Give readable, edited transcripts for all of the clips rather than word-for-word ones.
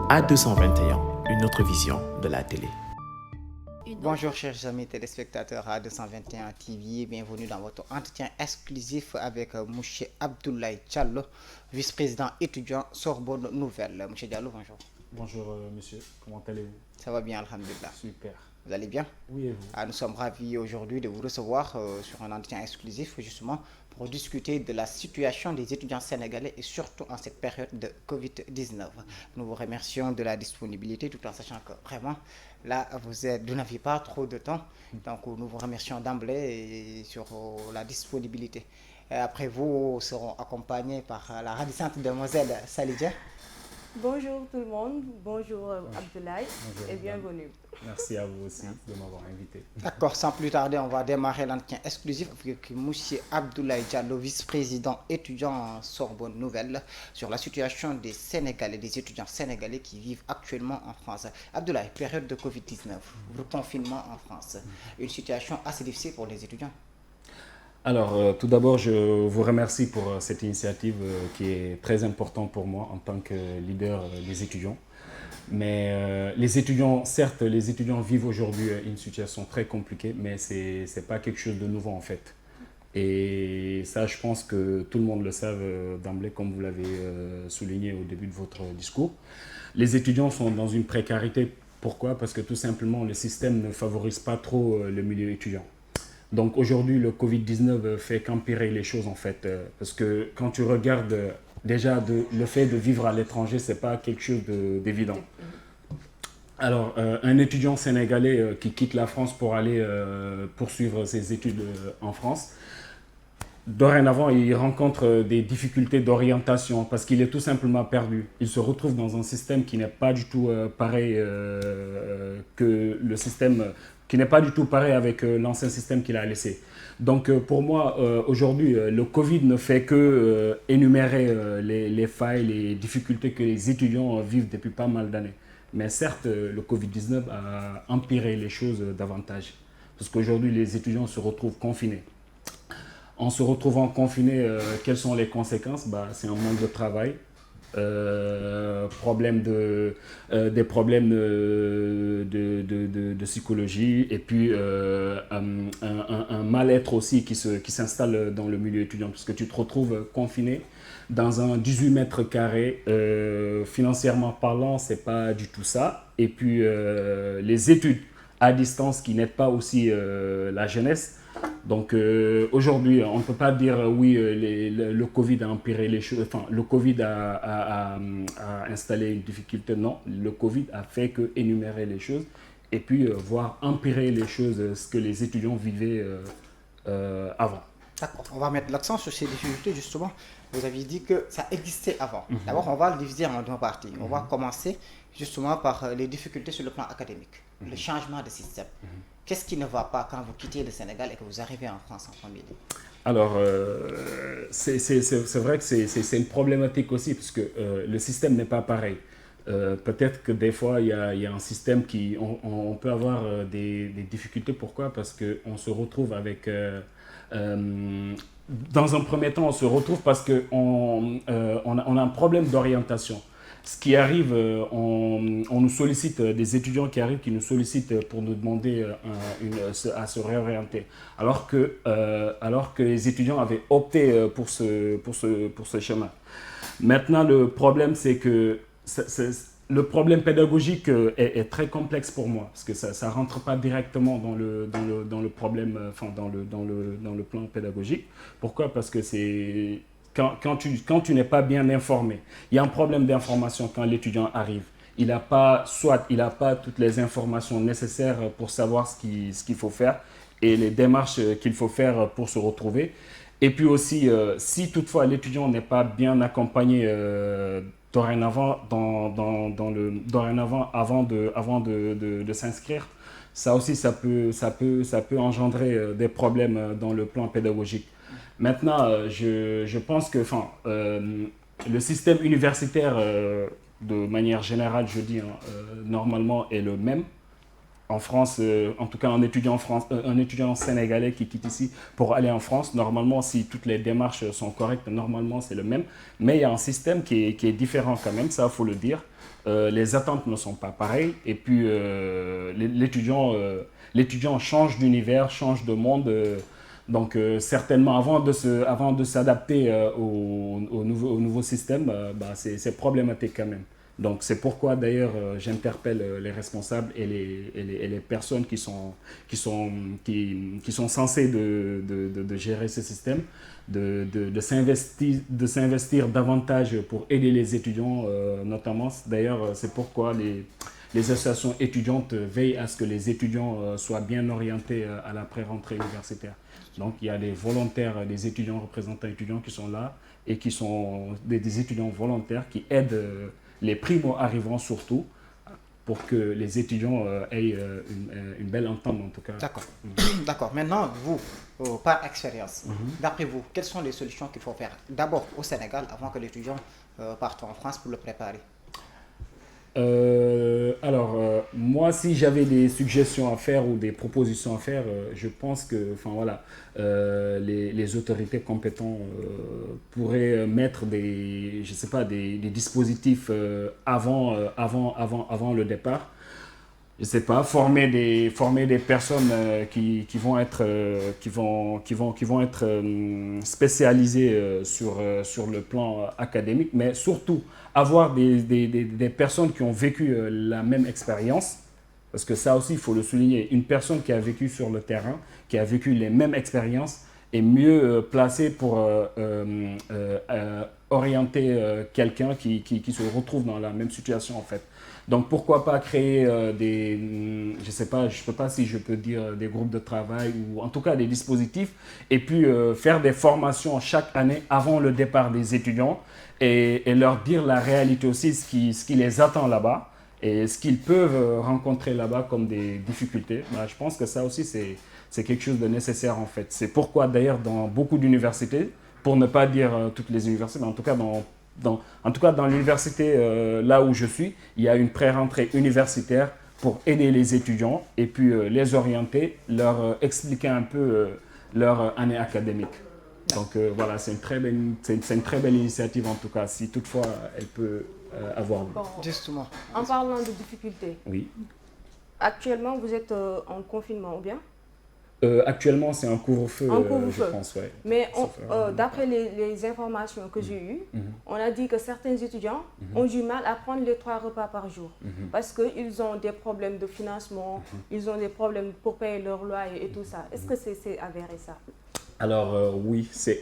A221, une autre vision de la télé. Bonjour chers amis téléspectateurs A221 TV, bienvenue dans votre entretien exclusif avec M. Abdoulaye Diallo, vice-président étudiant Sorbonne Nouvelle. M. Diallo, bonjour. Bonjour monsieur, comment allez-vous? Ça va bien, alhamdulillah. Super. Vous allez bien? Oui et vous? Nous sommes ravis aujourd'hui de vous recevoir sur un entretien exclusif justement pour discuter de la situation des étudiants sénégalais et surtout en cette période de Covid-19. Nous vous remercions de la disponibilité tout en sachant que vraiment là vous n'avez pas trop de temps. Donc nous vous remercions d'emblée sur la disponibilité. Et après vous serons accompagnés par la ravissante demoiselle Salidja. Bonjour tout le monde, bonjour Abdoulaye et bienvenue. Merci à vous aussi de m'avoir invité. D'accord, sans plus tarder, on va démarrer l'entretien exclusif avec M. Abdoulaye Diallo, vice-président étudiant en Sorbonne Nouvelle, sur la situation des Sénégalais, des étudiants sénégalais qui vivent actuellement en France. Abdoulaye, période de Covid-19, reconfinement en France, une situation assez difficile pour les étudiants. Alors, tout d'abord, je vous remercie pour cette initiative qui est très importante pour moi en tant que leader des étudiants. Mais les étudiants, certes, les étudiants vivent aujourd'hui une situation très compliquée, mais ce n'est pas quelque chose de nouveau en fait. Et ça, je pense que tout le monde le sait d'emblée, comme vous l'avez souligné au début de votre discours. Les étudiants sont dans une précarité. Pourquoi? Parce que tout simplement, le système ne favorise pas trop le milieu étudiant. Donc aujourd'hui, le Covid-19 fait qu'empirer les choses en fait. Parce que quand tu regardes déjà le fait de vivre à l'étranger, ce n'est pas quelque chose d'évident. Alors, un étudiant sénégalais qui quitte la France pour aller poursuivre ses études en France, dorénavant, il rencontre des difficultés d'orientation parce qu'il est tout simplement perdu. Il se retrouve dans un système qui n'est pas du tout pareil que le système, qui n'est pas du tout pareil avec l'ancien système qu'il a laissé. Donc pour moi, aujourd'hui, le Covid ne fait que énumérer les failles, les difficultés que les étudiants vivent depuis pas mal d'années. Mais certes, le Covid-19 a empiré les choses davantage parce qu'aujourd'hui, les étudiants se retrouvent confinés. En se retrouvant confinés, quelles sont les conséquences? C'est un manque de travail, des problèmes de psychologie et puis un mal-être aussi qui s'installe dans le milieu étudiant parce que tu te retrouves confiné dans un 18 mètres carrés. Financièrement parlant, c'est pas du tout ça. Et puis les études à distance qui n'aident pas aussi la jeunesse. Donc aujourd'hui, on ne peut pas dire oui, le Covid a empiré les choses, enfin le Covid a installé une difficulté. Non, le Covid a fait que énumérer les choses et puis voir empirer les choses, ce que les étudiants vivaient avant. D'accord, on va mettre l'accent sur ces difficultés justement. Vous aviez dit que ça existait avant. D'abord, on va le diviser en deux parties. On va commencer justement par les difficultés sur le plan académique, le changement de système. Qu'est-ce qui ne va pas quand vous quittez le Sénégal et que vous arrivez en France en premier lieu? Alors, c'est vrai que c'est une problématique aussi, parce que le système n'est pas pareil. Peut-être que des fois, il y a un système qui... On peut avoir des difficultés. Pourquoi? Parce qu'on se retrouve avec... dans un premier temps, on se retrouve parce qu'on on a un problème d'orientation. Ce qui arrive, on nous sollicite, des étudiants qui arrivent, qui nous sollicitent pour nous demander à se réorienter. Alors que les étudiants avaient opté pour ce chemin. Maintenant, le problème, c'est que le problème pédagogique est très complexe pour moi, parce que ça ne rentre pas directement dans le problème, enfin dans le plan pédagogique. Pourquoi? Parce que c'est... Quand tu n'es pas bien informé, il y a un problème d'information quand l'étudiant arrive. Il n'a pas toutes les informations nécessaires pour savoir ce qu'il faut faire et les démarches qu'il faut faire pour se retrouver. Et puis aussi, si toutefois l'étudiant n'est pas bien accompagné dorénavant, avant de s'inscrire, ça aussi, ça peut engendrer des problèmes dans le plan pédagogique. Maintenant, je pense que le système universitaire, de manière générale, je dis, normalement, est le même. en France, en tout cas un étudiant sénégalais qui quitte ici pour aller en France, normalement, si toutes les démarches sont correctes, normalement, c'est le même. Mais il y a un système qui est différent quand même, ça, il faut le dire. Les attentes ne sont pas pareilles. Et puis, l'étudiant change d'univers, change de monde. Donc, certainement, avant de s'adapter au nouveau système, c'est problématique quand même. Donc, c'est pourquoi, d'ailleurs, j'interpelle les responsables et les personnes qui sont censées de gérer ce système, de s'investir davantage pour aider les étudiants, notamment. D'ailleurs, c'est pourquoi les associations étudiantes veillent à ce que les étudiants soient bien orientés à la pré-rentrée universitaire. Donc, il y a des volontaires, des étudiants, représentants étudiants qui sont là et qui sont des étudiants volontaires qui aident les primo-arrivants surtout pour que les étudiants aient une belle entente en tout cas. D'accord. D'accord. Maintenant, vous, par expérience, d'après vous, quelles sont les solutions qu'il faut faire d'abord au Sénégal avant que l'étudiant parte en France pour le préparer? Moi, si j'avais des suggestions à faire ou des propositions à faire, je pense que, les autorités compétentes pourraient mettre des dispositifs avant le départ. Je sais pas, former des personnes qui vont être spécialisées sur le plan académique, mais surtout avoir des personnes qui ont vécu la même expérience, parce que ça aussi il faut le souligner, une personne qui a vécu sur le terrain, qui a vécu les mêmes expériences est mieux placée pour orienter quelqu'un qui se retrouve dans la même situation en fait. Donc pourquoi pas créer je sais pas, je ne sais pas si je peux dire des groupes de travail ou en tout cas des dispositifs et puis faire des formations chaque année avant le départ des étudiants et leur dire la réalité aussi, ce qui les attend là-bas et ce qu'ils peuvent rencontrer là-bas comme des difficultés. Je pense que ça aussi c'est quelque chose de nécessaire en fait. C'est pourquoi d'ailleurs dans beaucoup d'universités, pour ne pas dire toutes les universités, mais en tout cas dans l'université là où je suis, il y a une pré-rentrée universitaire pour aider les étudiants et puis les orienter, leur expliquer un peu leur année académique. Donc voilà, c'est une très belle initiative en tout cas, si toutefois elle peut avoir lieu. Bon, Justement. en parlant de difficultés, Oui. actuellement vous êtes en confinement ou bien? Actuellement, c'est un couvre-feu, je pense. Ouais. Mais d'après les informations que j'ai eues, on a dit que certains étudiants ont du mal à prendre les 3 repas par jour parce qu'ils ont des problèmes de financement, ils ont des problèmes pour payer leur loyer et tout ça. Est-ce que c'est avéré ça? Alors oui, c'est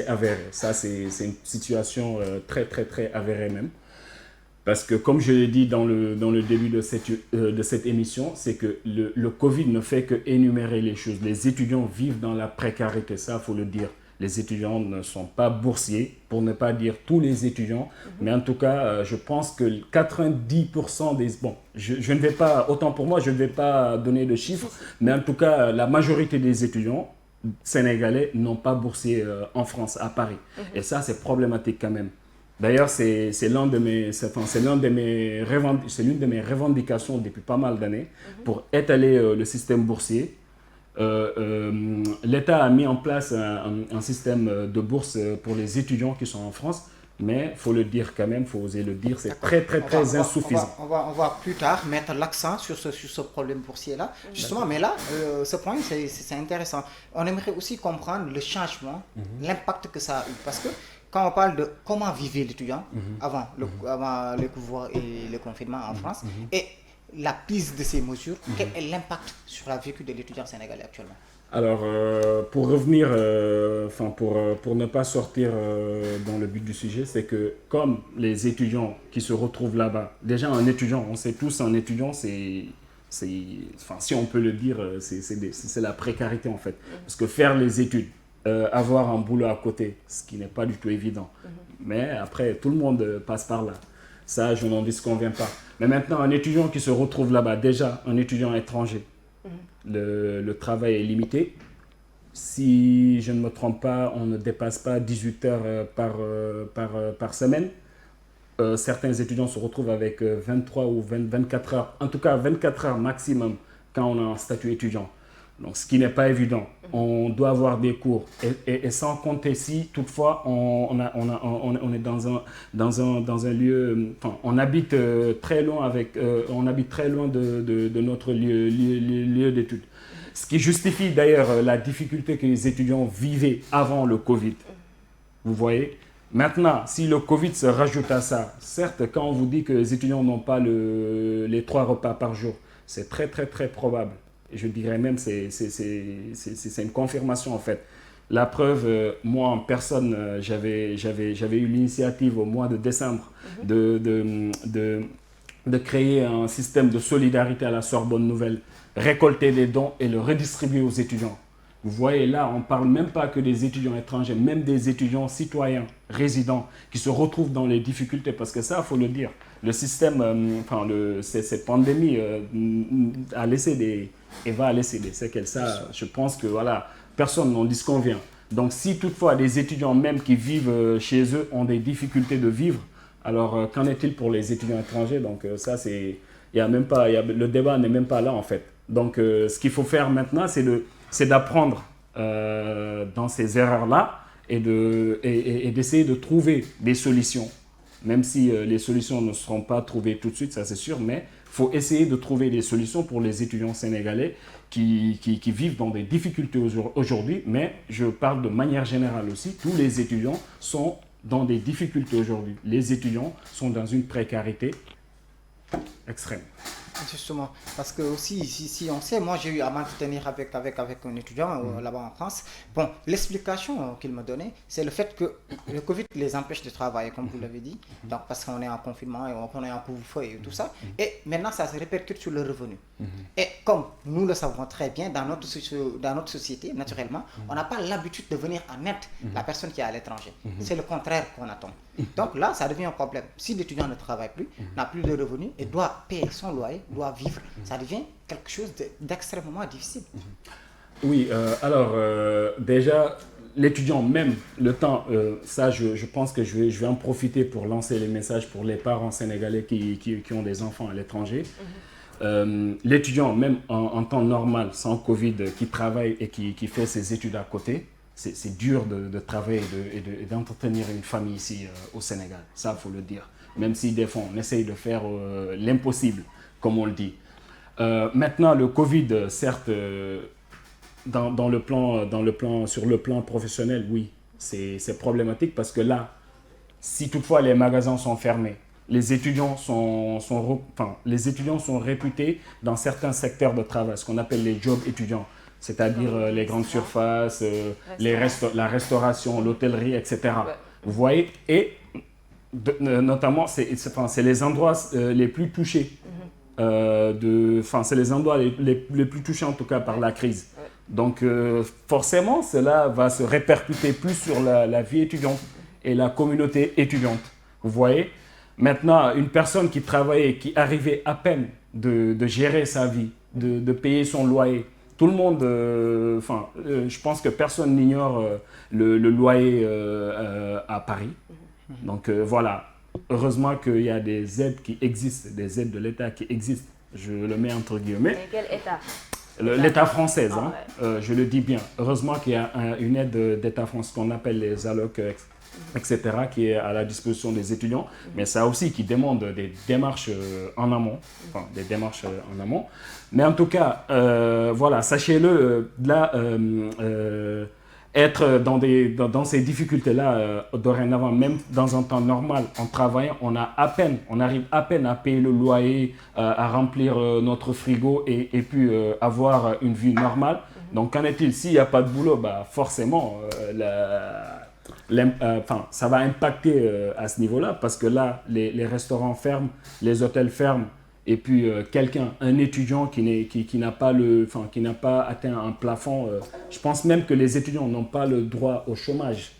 avéré. Ça, c'est une situation très, très, très avérée même. Parce que comme je l'ai dit dans le début de cette émission, c'est que le Covid ne fait que énumérer les choses. Les étudiants vivent dans la précarité, ça il faut le dire. Les étudiants ne sont pas boursiers, pour ne pas dire tous les étudiants. Mais en tout cas, je pense que 90% des... Bon, je ne vais pas, autant pour moi, je ne vais pas donner de chiffres, mais en tout cas, la majorité des étudiants sénégalais n'ont pas boursier en France, à Paris. Et ça, c'est problématique quand même. D'ailleurs, c'est l'une de mes revendications depuis pas mal d'années pour étaler le système boursier. L'État a mis en place un système de bourse pour les étudiants qui sont en France, mais il faut le dire quand même, il faut oser le dire, c'est très insuffisant. On va plus tard mettre l'accent sur ce problème boursier-là. Justement, mais là, ce point, c'est intéressant. On aimerait aussi comprendre le changement, l'impact que ça a eu. Parce que quand on parle de comment vivait l'étudiant avant le couvre et le confinement en France, et la prise de ces mesures, quel est l'impact sur la vécu de l'étudiant sénégalais actuellement? Alors, pour revenir, pour ne pas sortir dans le but du sujet, c'est que comme les étudiants qui se retrouvent là-bas, déjà un étudiant, on sait tous, un étudiant, si on peut le dire, c'est la précarité en fait. Parce que faire les études, avoir un boulot à côté, ce qui n'est pas du tout évident. Mais après, tout le monde passe par là. Ça, je n'en disconviens pas. Mais maintenant, un étudiant qui se retrouve là-bas, déjà un étudiant étranger, le travail est limité. Si je ne me trompe pas, on ne dépasse pas 18 heures par semaine. Certains étudiants se retrouvent avec 23 ou 24 heures, en tout cas 24 heures maximum quand on a un statut étudiant. Donc, ce qui n'est pas évident. On doit avoir des cours. Et sans compter si, toutefois, on est dans un lieu... Enfin, on habite très loin, de notre lieu d'études. Ce qui justifie d'ailleurs la difficulté que les étudiants vivaient avant le Covid. Vous voyez? Maintenant, si le Covid se rajoute à ça, certes, quand on vous dit que les étudiants n'ont pas les 3 repas par jour, c'est très, très, très probable. Je dirais même que c'est une confirmation en fait. La preuve, moi en personne, j'avais eu l'initiative au mois de décembre de créer un système de solidarité à la Sorbonne Nouvelle, récolter des dons et le redistribuer aux étudiants. Vous voyez là, on ne parle même pas que des étudiants étrangers, même des étudiants citoyens, résidents, qui se retrouvent dans les difficultés, parce que ça, il faut le dire, le système, cette pandémie a laissé et va laisser des séquelles. Ça, je pense que voilà, personne n'en disconvient. Donc si toutefois des étudiants même qui vivent chez eux ont des difficultés de vivre, alors qu'en est-il pour les étudiants étrangers? Donc ça, le débat n'est même pas là en fait. Donc ce qu'il faut faire maintenant, c'est d'apprendre dans ces erreurs-là et d'essayer de trouver des solutions. Même si les solutions ne seront pas trouvées tout de suite, ça c'est sûr, mais il faut essayer de trouver des solutions pour les étudiants sénégalais qui vivent dans des difficultés aujourd'hui. Mais je parle de manière générale aussi, tous les étudiants sont dans des difficultés aujourd'hui. Les étudiants sont dans une précarité extrême. Justement, parce que aussi, si on sait, moi j'ai eu à m'entretenir avec un étudiant là-bas en France. Bon, l'explication qu'il me donnait, c'est le fait que le Covid les empêche de travailler, comme vous l'avez dit, donc parce qu'on est en confinement et on est en couvre-feu et tout ça. Et maintenant, ça se répercute sur le revenu. Et comme nous le savons très bien, dans notre société, naturellement, on n'a pas l'habitude de venir en aide la personne qui est à l'étranger. C'est le contraire qu'on attend. Donc là, ça devient un problème. Si l'étudiant ne travaille plus, n'a plus de revenus et doit payer son loyer, doit vivre, ça devient quelque chose d'extrêmement difficile. Oui, alors déjà, l'étudiant même, le temps, ça je pense que je vais en profiter pour lancer les messages pour les parents sénégalais qui ont des enfants à l'étranger. L'étudiant, même en temps normal, sans Covid, qui travaille et qui fait ses études à côté, c'est dur de travailler et d'entretenir une famille ici au Sénégal. Ça, il faut le dire. Même si des fois, on essaye de faire l'impossible, comme on le dit. Maintenant, le Covid, certes, sur le plan professionnel, oui, c'est problématique parce que là, si toutefois les magasins sont fermés, les étudiants sont réputés dans certains secteurs de travail, ce qu'on appelle les jobs étudiants. C'est-à-dire les grandes surfaces, la restauration, l'hôtellerie, etc. Ouais. Vous voyez, et notamment, c'est les endroits les plus touchés. C'est les endroits les plus touchés en tout cas par la crise. Ouais. Donc forcément, cela va se répercuter plus sur la vie étudiante et la communauté étudiante. Vous voyez, maintenant, une personne qui travaillait, qui arrivait à peine de gérer sa vie, de payer son loyer, tout le monde, je pense que personne n'ignore le loyer à Paris. Donc voilà, heureusement qu'il y a des aides qui existent, des aides de l'État qui existent. Je le mets entre guillemets. Mais quel État? L'État français, je le dis bien. Heureusement qu'il y a une aide d'État français qu'on appelle les allocs, etc., qui est à la disposition des étudiants, mais ça aussi qui demande des démarches en amont, Mais en tout cas, voilà, sachez-le, là, être dans ces difficultés-là, dorénavant, même dans un temps normal, en travaillant, on arrive à peine à payer le loyer, à remplir notre frigo et puis avoir une vie normale. Donc, qu'en est-il? S'il n'y a pas de boulot, bah, forcément, ça va impacter à ce niveau-là parce que là, les restaurants ferment, les hôtels ferment. Et puis un étudiant qui n'a pas atteint un plafond, je pense même que les étudiants n'ont pas le droit au chômage.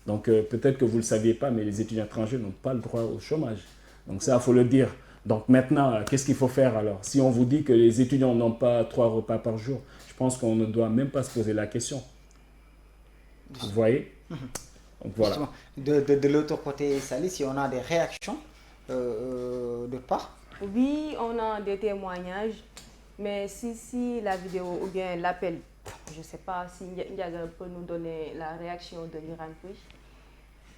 Donc peut-être que vous ne le saviez pas, mais les étudiants étrangers n'ont pas le droit au chômage. Donc ça, il faut le dire. Donc maintenant, qu'est-ce qu'il faut faire alors? Si on vous dit que les étudiants n'ont pas 3 repas par jour, je pense qu'on ne doit même pas se poser la question. Vous voyez? Donc voilà. De l'autre côté, Sally, si on a des réactions de part? Oui, on a des témoignages. Mais si la vidéo ou bien l'appel, je ne sais pas si Ndiaga peut nous donner la réaction de Biran Pouye.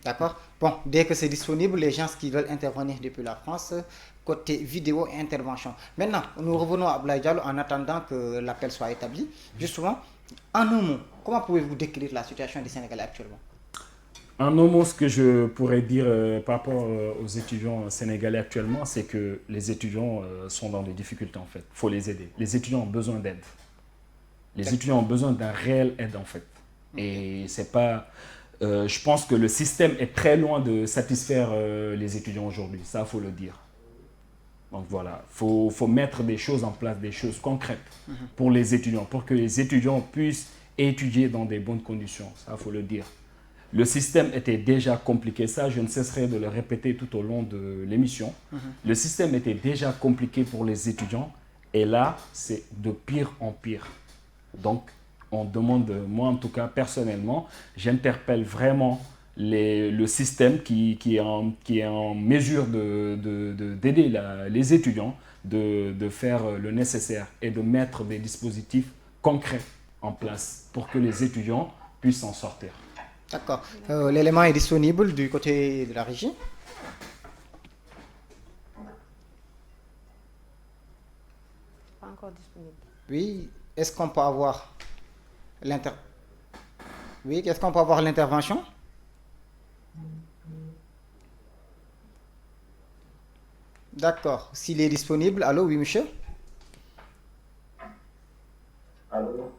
D'accord. Bon, dès que c'est disponible, les gens qui veulent intervenir depuis la France, côté vidéo et intervention. Maintenant, nous revenons à Abdoulaye Diallo en attendant que l'appel soit établi. Justement, en un mot, comment pouvez-vous décrire la situation des Sénégalais actuellement? En un mot, ce que je pourrais dire par rapport aux étudiants sénégalais actuellement, c'est que les étudiants sont dans des difficultés en fait. Il faut les aider. Les étudiants ont besoin d'aide. Les étudiants ont besoin d'un réel aide en fait. Et c'est pas... je pense que le système est très loin de satisfaire les étudiants aujourd'hui. Ça, il faut le dire. Donc voilà, il faut mettre des choses en place, des choses concrètes pour les étudiants, pour que les étudiants puissent étudier dans des bonnes conditions. Ça, il faut le dire. Le système était déjà compliqué, ça je ne cesserai de le répéter tout au long de l'émission. Le système était déjà compliqué pour les étudiants et là c'est de pire en pire. Donc on demande, moi en tout cas personnellement, j'interpelle vraiment le système qui est en mesure d'aider les étudiants, de faire le nécessaire et de mettre des dispositifs concrets en place pour que les étudiants puissent s'en sortir. D'accord. L'élément est disponible du côté de la régie? Pas encore disponible. Oui. Est-ce qu'on peut avoir l'intervention? D'accord. S'il est disponible, allô, oui, monsieur? Allô?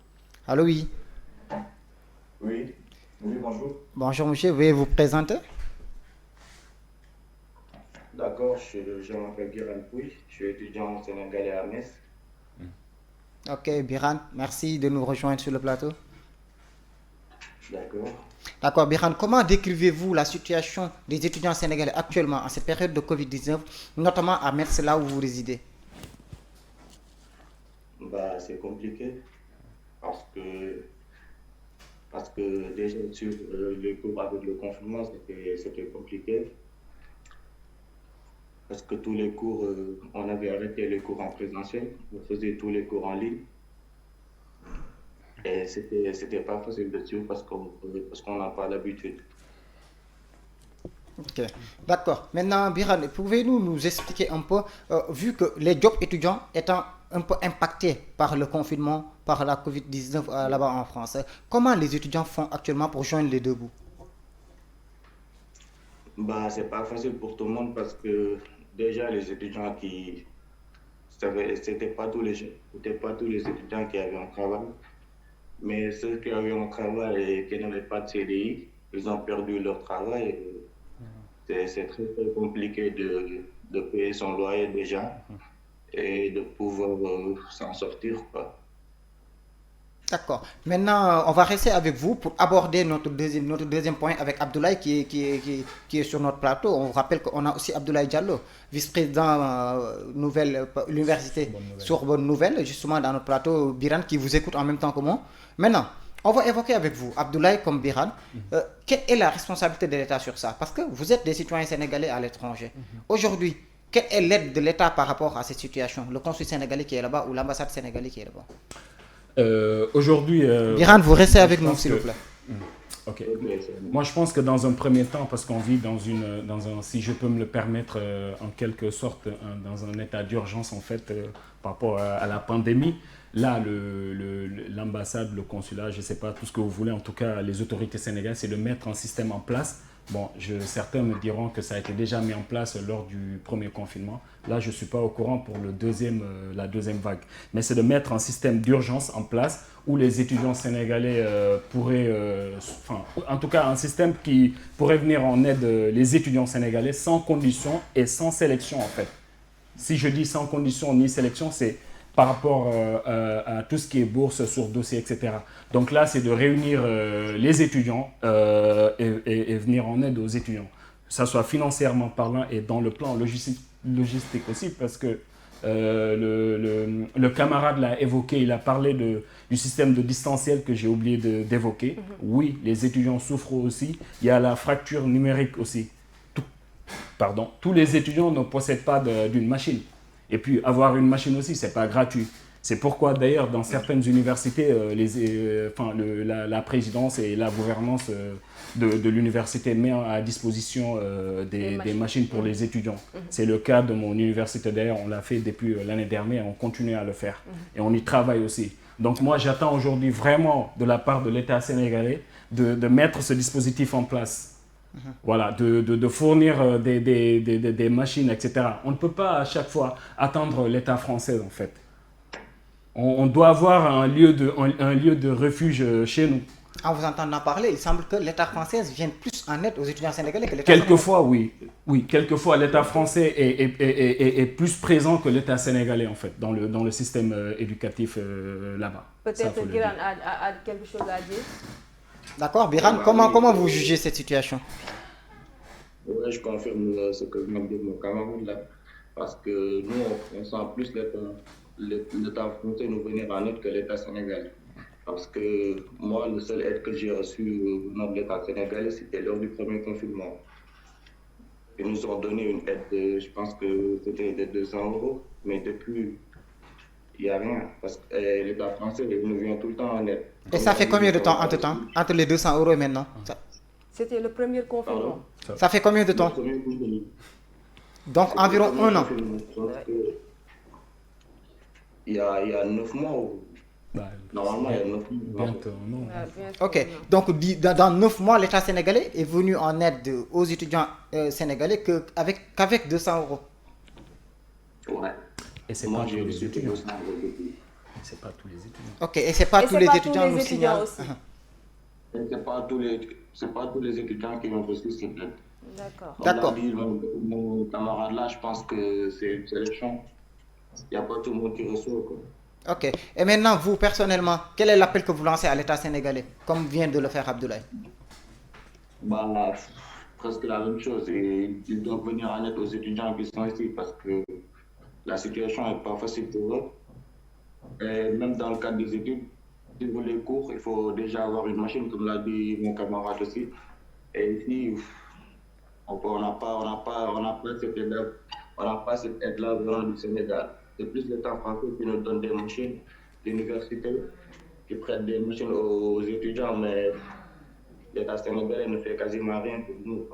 Allô, oui. Oui. Oui, bonjour. Bonjour, monsieur. Veuillez vous présenter? D'accord, je m'appelle Biran Pouye, je suis étudiant sénégalais à Metz. Ok, Biran, merci de nous rejoindre sur le plateau. D'accord. D'accord, Biran, comment décrivez-vous la situation des étudiants sénégalais actuellement en cette période de Covid-19, notamment à Metz, là où vous résidez? Bah, c'est compliqué parce que déjà sur le cours avec le confinement, c'était compliqué. Parce que tous les cours, on avait arrêté les cours en présentiel, on faisait tous les cours en ligne. Et c'était pas facile de suivre parce qu'on n'a pas l'habitude. Ok, d'accord. Maintenant, Biran, pouvez-vous nous expliquer un peu, vu que les jobs étudiants étant un peu impactés par le confinement, par la Covid-19 là-bas en France, comment les étudiants font actuellement pour joindre les deux bouts? Bah, c'est pas facile pour tout le monde parce que déjà les étudiants c'était pas tous les étudiants qui avaient un travail, mais ceux qui avaient un travail et qui n'avaient pas de CDI, ils ont perdu leur travail. C'est très, très compliqué de payer son loyer déjà et de pouvoir s'en sortir, quoi. D'accord. Maintenant, on va rester avec vous pour aborder notre deuxième point avec Abdoulaye qui est sur notre plateau. On vous rappelle qu'on a aussi Abdoulaye Diallo, vice-président l'université Sorbonne Nouvelle, justement dans notre plateau. Biran qui vous écoute en même temps que moi. Maintenant, on va évoquer avec vous, Abdoulaye comme Biran, quelle est la responsabilité de l'État sur ça? Parce que vous êtes des citoyens sénégalais à l'étranger. Aujourd'hui, quelle est l'aide de l'État par rapport à cette situation? Le consul sénégalais qui est là-bas ou l'ambassade sénégalaise qui est là-bas? Aujourd'hui... Biran, vous restez avec nous, s'il vous plaît. Ok. Moi, je pense que dans un premier temps, parce qu'on vit si je peux me le permettre, en quelque sorte, dans un état d'urgence, en fait, par rapport à la pandémie, là, l'ambassade, le consulat, je ne sais pas, tout ce que vous voulez, en tout cas, les autorités sénégalaises, c'est de mettre un système en place. Bon, certains me diront que ça a été déjà mis en place lors du premier confinement. Là, je ne suis pas au courant pour la deuxième vague. Mais c'est de mettre un système d'urgence en place où les étudiants sénégalais pourraient... en tout cas, un système qui pourrait venir en aide les étudiants sénégalais sans condition et sans sélection, en fait. Si je dis sans condition ni sélection, c'est par rapport à tout ce qui est bourse sur dossier, etc. Donc là, c'est de réunir les étudiants et venir en aide aux étudiants, que ce soit financièrement parlant et dans le plan logistique aussi, parce que le camarade l'a évoqué, il a parlé du système de distanciel que j'ai oublié d'évoquer. Oui, les étudiants souffrent aussi. Il y a la fracture numérique aussi. Tous les étudiants ne possèdent pas d'une machine. Et puis, avoir une machine aussi, ce n'est pas gratuit. C'est pourquoi d'ailleurs dans certaines universités, la présidence et la gouvernance de l'université met à disposition des machines pour les étudiants. C'est le cas de mon université d'ailleurs, on l'a fait depuis l'année dernière, on continue à le faire et on y travaille aussi. Donc moi j'attends aujourd'hui vraiment de la part de l'État sénégalais de mettre ce dispositif en place. Voilà, de fournir des machines, etc. On ne peut pas à chaque fois attendre l'État français en fait. On doit avoir un lieu de refuge chez nous. En vous entendant parler, il semble que l'État français vienne plus en aide aux étudiants sénégalais que l'État sénégalais. Quelquefois, oui. Oui, quelquefois, l'État français est plus présent que l'État sénégalais, en fait, dans le système éducatif là-bas. Peut-être que Biran a quelque chose à dire. D'accord, Biran, comment vous jugez cette situation? Oui, je confirme ce que vient de dire mon camarade là. Parce que nous, on sent plus l'État français nous venir en aide que l'État sénégalais. Parce que moi, le seul aide que j'ai reçu venant de l'État sénégalais, c'était lors du premier confinement. Ils nous ont donné une aide, je pense que c'était de 200 €, mais depuis, il n'y a rien. Parce que l'État français nous vient tout le temps en aide. Et ça fait combien de temps entre les 200 € et maintenant? C'était le premier confinement. Ça fait combien de temps? Donc environ un an. Il y a 9 mois. Normalement, il y a 9 mois. Bientôt, non. Ok, donc dans 9 mois, l'État sénégalais est venu en aide aux étudiants sénégalais qu'avec 200 €. Ouais. Et c'est pas tous les étudiants. C'est pas tous les étudiants. Ok, et c'est pas tous les étudiants, nous signalent. C'est pas tous les étudiants qui ont reçu cette aide. D'accord. D'accord. Mon camarade là, je pense que c'est le champ. Il n'y a pas tout le monde qui reçoit, quoi. Ok, et maintenant, vous, personnellement, quel est l'appel que vous lancez à l'État sénégalais, comme vient de le faire Abdoulaye? Bah, presque la même chose. Et ils doivent venir en aide aux étudiants qui sont ici parce que la situation n'est pas facile pour eux. Et même dans le cadre des études, pour les cours, il faut déjà avoir une machine, comme l'a dit mon camarade aussi. Et ici, on n'a pas cette aide-là venant du Sénégal. C'est plus l'État français qui nous donne des machines, l'université qui prête des machines aux étudiants, mais l'État sénégalais ne fait quasiment rien pour nous.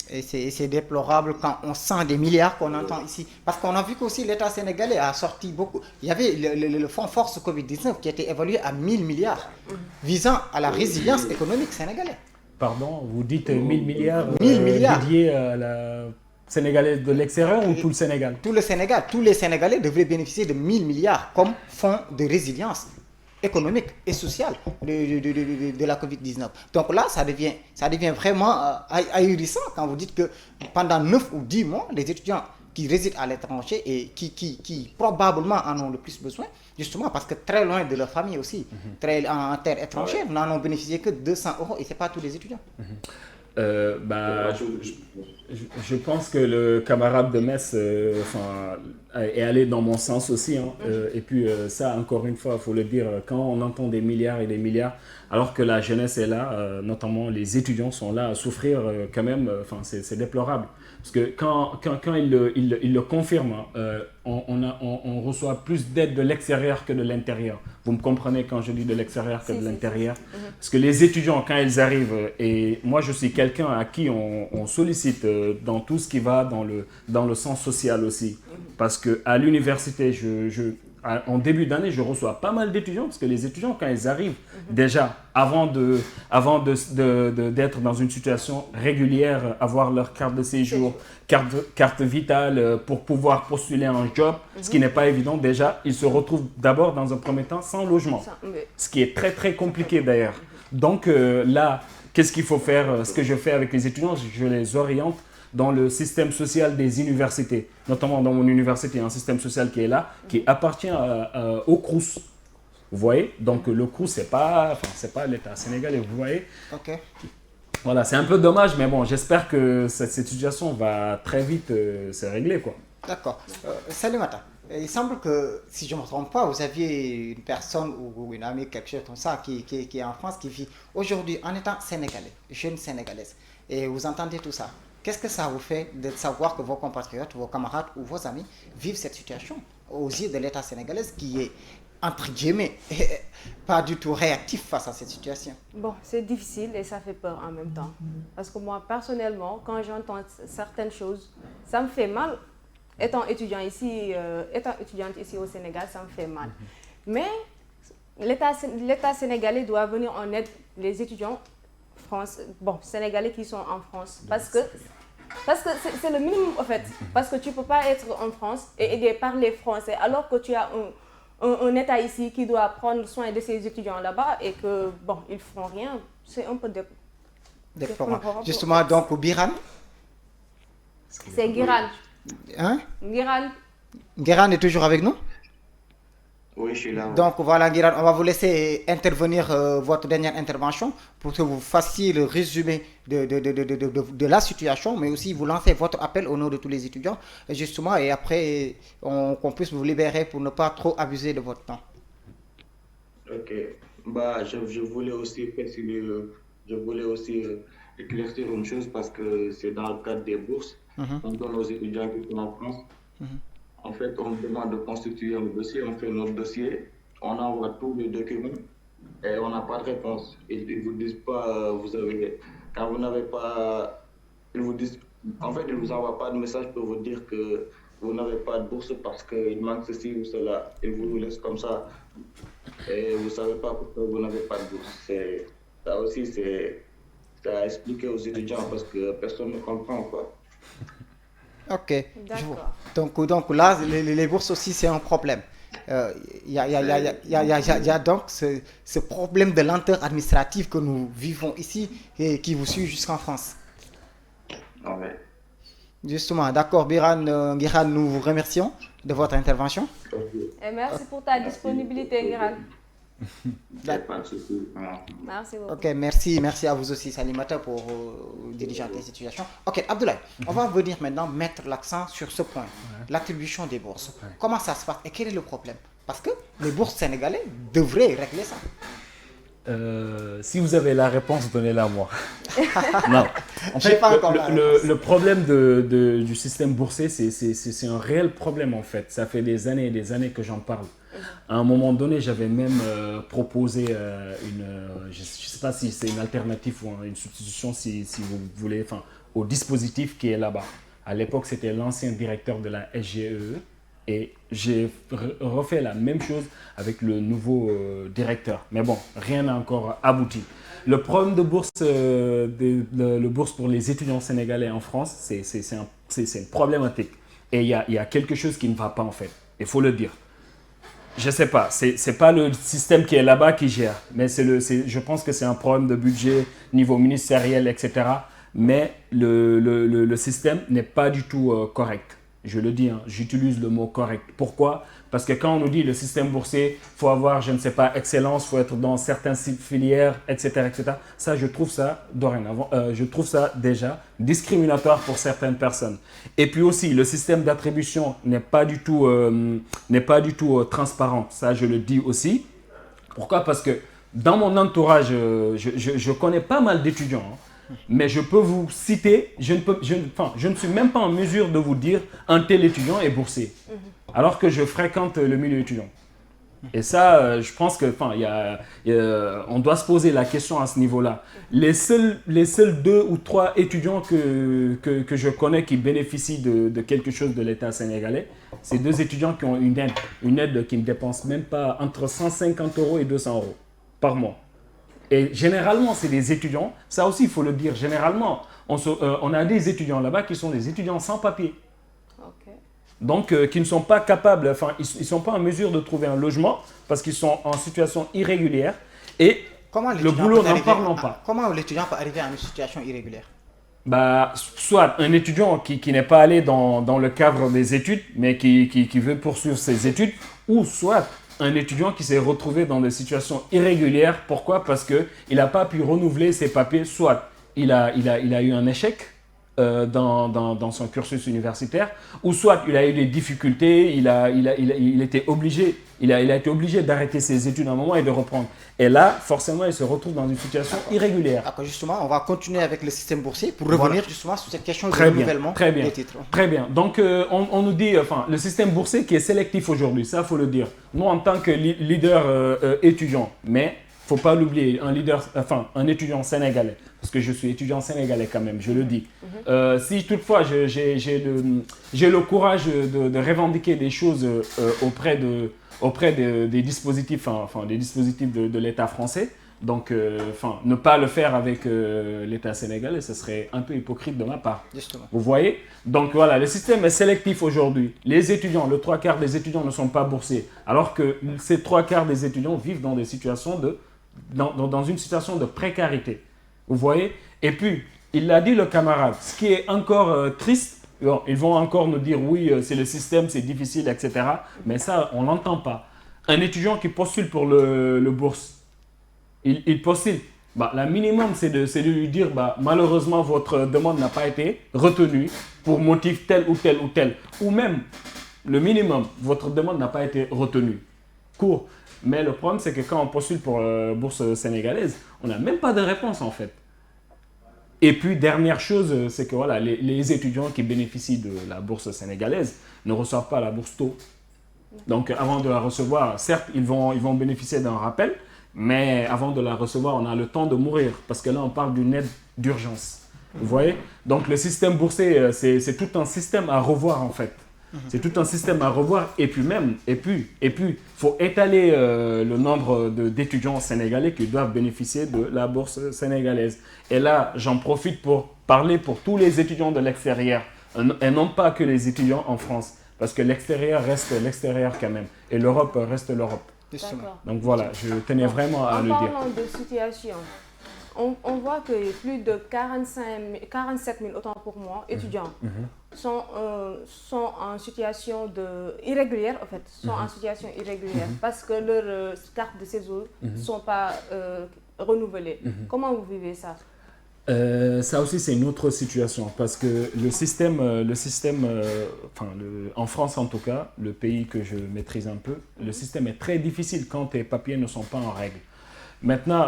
Et c'est déplorable quand on sent des milliards qu'on entend ici. Parce qu'on a vu qu'aussi l'État sénégalais a sorti beaucoup. Il y avait le fonds Force Covid-19 qui a été évalué à 1000 milliards, visant à la résilience économique sénégalaise. Pardon, vous dites 1000 milliards, 1000 milliards dédiés à la Sénégalais de l'extérieur ou tout le Sénégal? Tout le Sénégal. Tous les Sénégalais devraient bénéficier de 1000 milliards comme fonds de résilience économique et sociale de la Covid-19. Donc là, ça devient vraiment ahurissant quand vous dites que pendant 9 ou 10 mois, les étudiants qui résident à l'étranger et qui probablement en ont le plus besoin, justement parce que très loin de leur famille aussi, en terre étrangère, n'en ont bénéficié que 200 € et ce n'est pas tous les étudiants. Je pense que le camarade de Metz est allé dans mon sens aussi. Et puis ça, encore une fois, il faut le dire, quand on entend des milliards et des milliards, alors que la jeunesse est là, notamment les étudiants sont là à souffrir quand même, c'est déplorable. Parce que quand il le confirme, on reçoit plus d'aide de l'extérieur que de l'intérieur. Vous me comprenez quand je dis de l'extérieur que de l'intérieur? Parce que les étudiants, quand ils arrivent, et moi je suis quelqu'un à qui on sollicite dans tout ce qui va dans le sens social aussi. Parce qu'à l'université, en début d'année, je reçois pas mal d'étudiants, parce que les étudiants, quand ils arrivent, déjà, avant d'être dans une situation régulière, avoir leur carte de séjour, carte vitale pour pouvoir postuler un job, ce qui n'est pas évident déjà, ils se retrouvent d'abord dans un premier temps sans logement, ce qui est très très compliqué d'ailleurs. Donc là, qu'est-ce qu'il faut faire? Ce que je fais avec les étudiants, je les oriente dans le système social des universités. Notamment dans mon université, il y a un système social qui est là, qui appartient au CROUS. Vous voyez? Donc le CROUS, c'est pas l'État sénégalais, vous voyez? Ok. Voilà, c'est un peu dommage, mais bon, j'espère que cette situation va très vite se régler, quoi. D'accord. Salimata, il semble que, si je ne me trompe pas, vous aviez une personne ou une amie, quelque chose comme ça, qui est en France, qui vit aujourd'hui en étant sénégalais, jeune sénégalaise. Et vous entendez tout ça. Qu'est-ce que ça vous fait de savoir que vos compatriotes, vos camarades ou vos amis vivent cette situation aux yeux de l'État sénégalais qui est, entre guillemets, pas du tout réactif face à cette situation? Bon, c'est difficile et ça fait peur en même temps. Parce que moi, personnellement, quand j'entends certaines choses, ça me fait mal. Étant étudiante ici au Sénégal, ça me fait mal. Mais l'État sénégalais doit venir en aide les étudiants sénégalais qui sont en France. Parce que c'est le minimum en fait. Parce que tu ne peux pas être en France et aider par les Français alors que tu as un État ici qui doit prendre soin de ses étudiants là-bas et que, ils ne font rien. C'est un peu déplorant. Justement, donc, Biran? C'est Guiran. Hein? Guiran. Guiran est toujours avec nous? Oui, je suis là. Donc voilà, Guiran, on va vous laisser intervenir votre dernière intervention pour que vous fassiez le résumé de la situation, mais aussi vous lancez votre appel au nom de tous les étudiants, justement, et après qu'on puisse vous libérer pour ne pas trop abuser de votre temps. Ok. Je voulais aussi préciser, je voulais aussi éclaircir une chose parce que c'est dans le cadre des bourses. On donne aux étudiants qui sont en France. En fait, on demande de constituer un dossier, on fait notre dossier, on envoie tous les documents et on n'a pas de réponse. Ils ne vous disent pas, quand vous n'avez pas, ils vous disent, en fait, ils ne vous envoient pas de message pour vous dire que vous n'avez pas de bourse parce qu'il manque ceci ou cela. Ils vous laissent comme ça et vous ne savez pas pourquoi vous n'avez pas de bourse. Ça aussi, c'est à expliquer aux étudiants parce que personne ne comprend, quoi. Ok. D'accord. Donc là, les bourses aussi, c'est un problème. Il y a donc ce problème de lenteur administrative que nous vivons ici et qui vous suit jusqu'en France. Ouais. Justement, d'accord, Biran, Guiran, nous vous remercions de votre intervention. Et merci pour ta disponibilité, Guiran. Pas de souci. Merci beaucoup. Ok, merci à vous aussi, Salimata, pour diriger la situation. Ok, Abdoulaye, on va venir maintenant mettre l'accent sur ce point, l'attribution des bourses. Comment ça se passe et quel est le problème? Parce que les bourses sénégalais devraient régler ça. Si vous avez la réponse, donnez-la moi. Non. En fait, le problème du système boursier, c'est un réel problème en fait. Ça fait des années et des années que j'en parle. À un moment donné, j'avais même proposé je ne sais pas si c'est une alternative ou une substitution, si vous voulez, au dispositif qui est là-bas. À l'époque, c'était l'ancien directeur de la SGEE. Et j'ai refait la même chose avec le nouveau directeur. Mais bon, rien n'a encore abouti. Le problème de bourse, le bourse pour les étudiants sénégalais en France, c'est une problématique. Et il y a quelque chose qui ne va pas en fait. Il faut le dire. Je ne sais pas, c'est pas le système qui est là-bas qui gère. Mais je pense que c'est un problème de budget, niveau ministériel, etc. Mais le système n'est pas du tout correct. Je le dis, j'utilise le mot correct. Pourquoi? Parce que quand on nous dit le système boursier, il faut avoir, je ne sais pas, excellence, il faut être dans certaines filières, etc., etc. Ça, je trouve ça dorénavant, je trouve ça déjà discriminatoire pour certaines personnes. Et puis aussi, le système d'attribution n'est pas du tout transparent. Ça, je le dis aussi. Pourquoi? Parce que dans mon entourage, je connais pas mal d'étudiants. Mais je peux vous citer, je ne suis même pas en mesure de vous dire un tel étudiant est boursier, alors que je fréquente le milieu étudiant. Et ça, je pense que, on doit se poser la question à ce niveau-là. Les seuls 2 ou 3 étudiants que je connais qui bénéficient de quelque chose de l'État sénégalais, c'est 2 étudiants qui ont une aide qui ne dépense même pas entre 150 € et 200 € par mois. Et généralement, c'est des étudiants, ça aussi il faut le dire, généralement, on a des étudiants là-bas qui sont des étudiants sans papier. Okay. Donc, qui ne sont pas capables, ils ne sont pas en mesure de trouver un logement parce qu'ils sont en situation irrégulière et le boulot n'en parlons pas. Comment l'étudiant peut arriver à une situation irrégulière? Soit un étudiant qui n'est pas allé dans le cadre des études, mais qui veut poursuivre ses études, ou soit un étudiant qui s'est retrouvé dans des situations irrégulières. Pourquoi? Parce qu'il n'a pas pu renouveler ses papiers. Soit il a eu un échec dans son cursus universitaire, ou soit il a eu des difficultés, il était obligé, il a été obligé d'arrêter ses études à un moment et de reprendre. Et là, forcément, il se retrouve dans une situation irrégulière. Alors justement, on va continuer avec le système boursier pour revenir justement sur cette question de Très bien, renouvellement très bien, des titres. très bien. Donc, on nous dit, enfin, le système boursier qui est sélectif aujourd'hui, ça, il faut le dire. Nous, en tant que leader étudiant, mais il ne faut pas l'oublier, un étudiant sénégalais, parce que je suis étudiant sénégalais quand même, je le dis. Si toutefois j'ai le courage de revendiquer des choses auprès des dispositifs, des dispositifs de l'État français, donc ne pas le faire avec l'État sénégalais, ce serait un peu hypocrite de ma part. Justement. Vous voyez? Donc voilà, le système est sélectif aujourd'hui. Les étudiants, le 3/4 des étudiants ne sont pas boursiers, alors que ces 3/4 des étudiants vivent dans des situations dans une situation de précarité. Vous voyez? Et puis, il l'a dit le camarade, ce qui est encore triste, ils vont encore nous dire oui, c'est le système, c'est difficile, etc. Mais ça, on ne l'entend pas. Un étudiant qui postule pour le bourse, il postule. La minimum, c'est de lui dire malheureusement, votre demande n'a pas été retenue pour motif tel ou tel ou tel. Ou même, le minimum, votre demande n'a pas été retenue. Court. Mais le problème, c'est que quand on postule pour la bourse sénégalaise, on n'a même pas de réponse en fait. Et puis, dernière chose, c'est que voilà, les étudiants qui bénéficient de la bourse sénégalaise ne reçoivent pas la bourse tôt. Donc, avant de la recevoir, certes, ils vont bénéficier d'un rappel, mais avant de la recevoir, on a le temps de mourir. Parce que là, on parle d'une aide d'urgence. Vous voyez? Donc, le système boursier, c'est tout un système à revoir en fait. C'est tout un système à revoir et puis, faut étaler le nombre d'étudiants sénégalais qui doivent bénéficier de la bourse sénégalaise. Et là, j'en profite pour parler pour tous les étudiants de l'extérieur et non pas que les étudiants en France, parce que l'extérieur reste l'extérieur quand même et l'Europe reste l'Europe. Donc voilà, je tenais vraiment à le dire. En parlant de situation, on voit que plus de 47 000, autant pour moi, étudiants sont en situation irrégulière, en fait, en situation irrégulière parce que leurs cartes de séjour ne sont pas renouvelées. Comment vous vivez ça? Ça aussi, c'est une autre situation parce que le système en France en tout cas, le pays que je maîtrise un peu, le système est très difficile quand tes papiers ne sont pas en règle. Maintenant,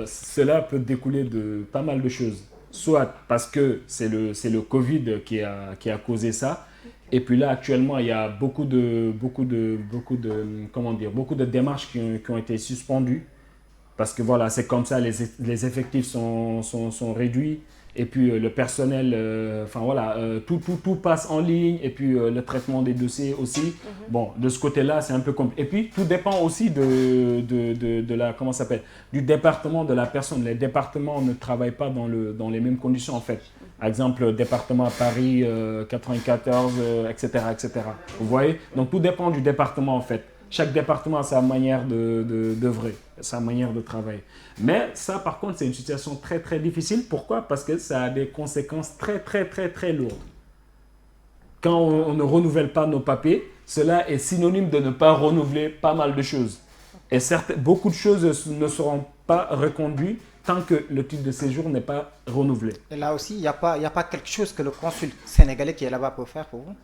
cela peut découler de pas mal de choses. Soit parce que c'est le Covid qui a causé ça. Et puis là, actuellement, il y a beaucoup de démarches qui ont été suspendues. Parce que voilà, c'est comme ça, les effectifs sont réduits. Et puis le personnel, tout passe en ligne. Et puis le traitement des dossiers aussi. Bon, de ce côté-là, c'est un peu compliqué. Et puis tout dépend aussi du département de la personne. Les départements ne travaillent pas dans les mêmes conditions en fait. Par exemple, le département à Paris, 94, etc., etc. Vous voyez? Donc tout dépend du département en fait. Chaque département a sa manière d'œuvrer, sa manière de travailler. Mais ça, par contre, c'est une situation très, très difficile. Pourquoi? Parce que ça a des conséquences très, très, très, très lourdes. Quand on ne renouvelle pas nos papiers, cela est synonyme de ne pas renouveler pas mal de choses. Et certes, beaucoup de choses ne seront pas reconduites tant que le titre de séjour n'est pas renouvelé. Et là aussi, il n'y a pas quelque chose que le consul sénégalais qui est là-bas peut faire pour vous?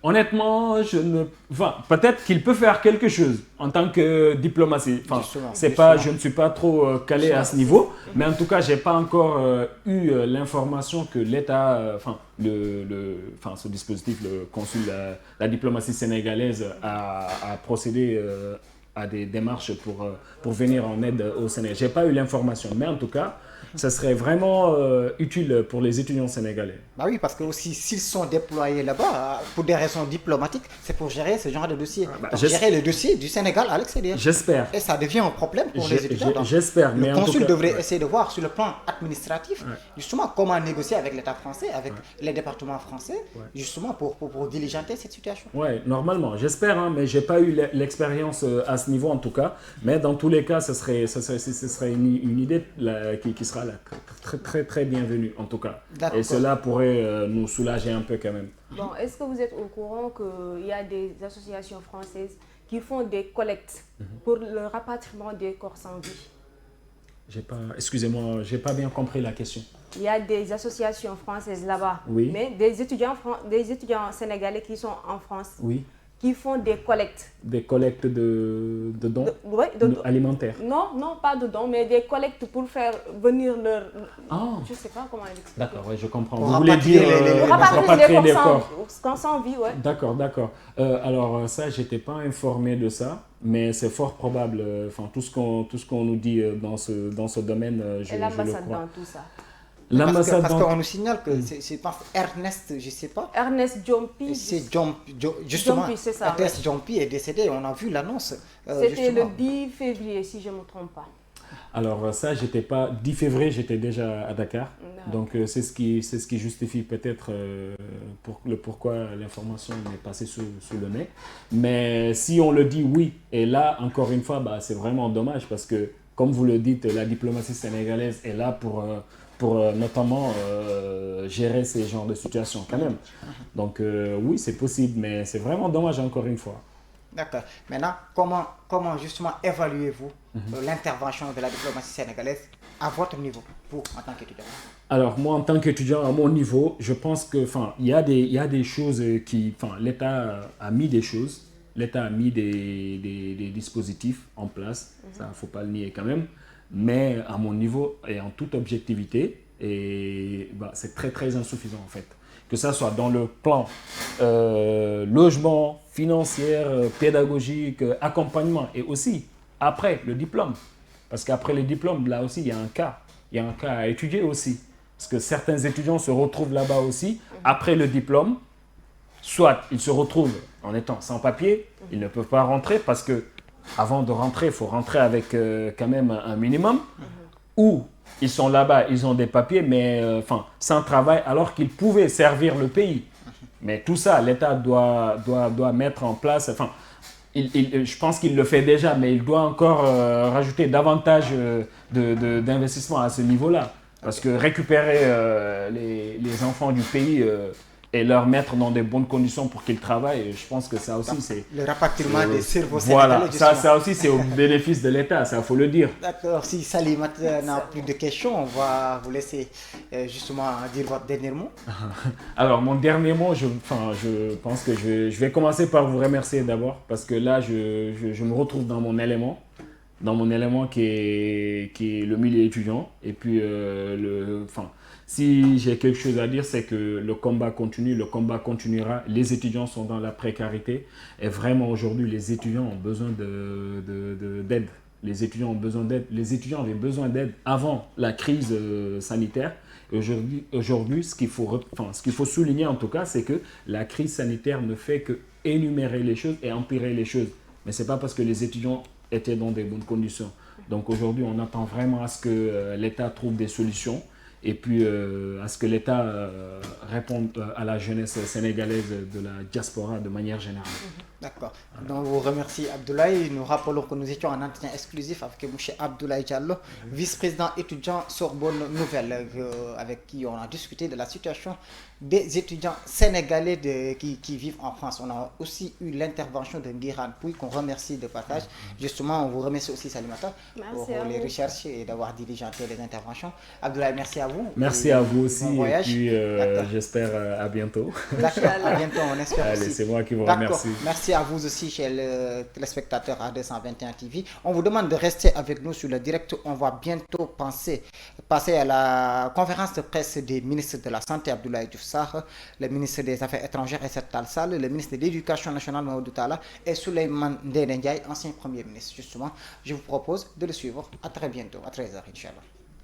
Honnêtement, peut-être qu'il peut faire quelque chose en tant que diplomatie. Je ne suis pas trop calé à ce niveau, mais en tout cas, j'ai pas encore eu l'information que l'État, ce dispositif, le consul, la diplomatie sénégalaise a procédé à des démarches pour venir en aide au Sénégal. J'ai pas eu l'information, mais en tout cas, ça serait vraiment utile pour les étudiants sénégalais. Bah oui, parce que aussi s'ils sont déployés là-bas pour des raisons diplomatiques, c'est pour gérer ce genre de dossier. Gérer le dossier du Sénégal à l'extérieur. J'espère. Et ça devient un problème pour les étudiants. J'espère. Le consul devrait essayer de voir sur le plan administratif, justement, comment négocier avec l'État français, avec les départements français, justement pour diligenter cette situation. Oui, normalement. J'espère, mais je n'ai pas eu l'expérience à ce niveau en tout cas. Mais dans tous les cas, ce serait une idée qui sera très, très, très bienvenue en tout cas. Et cela pourrait nous soulager un peu quand même. Bon, est-ce que vous êtes au courant qu'il y a des associations françaises qui font des collectes pour le rapatriement des corps sans vie? Excusez-moi, je n'ai pas bien compris la question. Il y a des associations françaises là-bas, oui. Mais des étudiants sénégalais qui sont en France, oui. qui font des collectes. Des collectes de dons alimentaires? Non, pas de dons, mais des collectes pour faire venir leur... Je ne sais pas comment l'expliquer. D'accord, oui, je comprends. Pour vous voulez dire rapatrier les corps sans vie, ouais. D'accord. Alors ça, je n'étais pas informé de ça, mais c'est fort probable. Enfin, tout ce qu'on nous dit dans ce domaine, je le crois. Et l'ambassade dans tout ça. Parce qu'on nous signale que c'est pas Ernest, je ne sais pas. Ernest Diompi. C'est justement, Diompi, c'est ça. Ernest Diompi est décédé, on a vu l'annonce. C'était le 10 février, si je ne me trompe pas. Alors ça, j'étais pas 10 février, j'étais déjà à Dakar. Donc c'est ce qui justifie peut-être pourquoi l'information n'est passée sous le nez. Mais si on le dit oui, et là, encore une fois, c'est vraiment dommage parce que, comme vous le dites, la diplomatie sénégalaise est là pour notamment gérer ces genres de situations quand même. Donc oui, c'est possible, mais c'est vraiment dommage encore une fois. D'accord. Maintenant, comment justement évaluez-vous l'intervention de la diplomatie sénégalaise à votre niveau, vous, en tant qu'étudiant? Alors, moi, en tant qu'étudiant, à mon niveau, je pense que, il y a des choses qui... l'État a mis des choses, l'État a mis des dispositifs en place, ça, il ne faut pas le nier quand même, mais à mon niveau, et en toute objectivité, c'est très, très insuffisant, en fait. Que ça soit dans le plan logement, financier, pédagogique, accompagnement, et aussi après le diplôme. Parce qu'après le diplôme, là aussi, il y a un cas à étudier aussi. Parce que certains étudiants se retrouvent là-bas aussi, après le diplôme, soit ils se retrouvent en étant sans papier, ils ne peuvent pas rentrer parce que avant de rentrer, il faut rentrer avec quand même un minimum, ou ils sont là-bas, ils ont des papiers, mais sans travail, alors qu'ils pouvaient servir le pays. Mais tout ça, l'État doit mettre en place... je pense qu'il le fait déjà, mais il doit encore rajouter davantage d'investissement à ce niveau-là. Parce que récupérer les enfants du pays et leur mettre dans des bonnes conditions pour qu'ils travaillent, je pense que ça aussi c'est... Le rapatriement des cerveaux sénégalais. Voilà, ça aussi c'est au bénéfice de l'État, ça faut le dire. D'accord, si Salim n'a plus de questions, on va vous laisser justement dire votre dernier mot. Alors mon dernier mot, je pense que je vais commencer par vous remercier d'abord, parce que là je me retrouve dans mon élément qui est le milieu étudiant, et puis si j'ai quelque chose à dire, c'est que le combat continue, le combat continuera. Les étudiants sont dans la précarité et vraiment aujourd'hui, les étudiants ont besoin d'aide. Les étudiants ont besoin d'aide. Les étudiants avaient besoin d'aide avant la crise sanitaire. Aujourd'hui, ce qu'il faut souligner en tout cas, c'est que la crise sanitaire ne fait que énumérer les choses et empirer les choses. Mais ce n'est pas parce que les étudiants étaient dans des bonnes conditions. Donc aujourd'hui, on attend vraiment à ce que l'État trouve des solutions. Et puis à ce que l'État réponde à la jeunesse sénégalaise de la diaspora de manière générale. D'accord. Donc, on vous remercie Abdoulaye. Nous rappelons que nous étions en entretien exclusif avec M. Abdoulaye Diallo, vice-président étudiant Sorbonne Nouvelle, avec qui on a discuté de la situation des étudiants sénégalais qui vivent en France. On a aussi eu l'intervention de Guiran Pouy, qu'on remercie de partage. Justement, on vous remercie aussi Salimata pour les recherches et d'avoir diligenté les interventions. Abdoulaye, merci à vous. Merci à vous aussi. Et puis j'espère à bientôt. D'accord, à bientôt, on espère aussi. Allez, c'est moi qui vous remercie. Merci à vous aussi, chers téléspectateurs A221 TV. On vous demande de rester avec nous sur le direct. On va bientôt passer à la conférence de presse des ministres de la Santé, Abdoulaye Diouf Sarr, le ministre des Affaires étrangères, Aïssata Tall Sall, le ministre de l'Éducation nationale, Mamadou Talla, et Souleymane Ndéné Ndiaye, ancien Premier ministre. Justement, je vous propose de le suivre. À très bientôt, à 13h, Inch'Allah.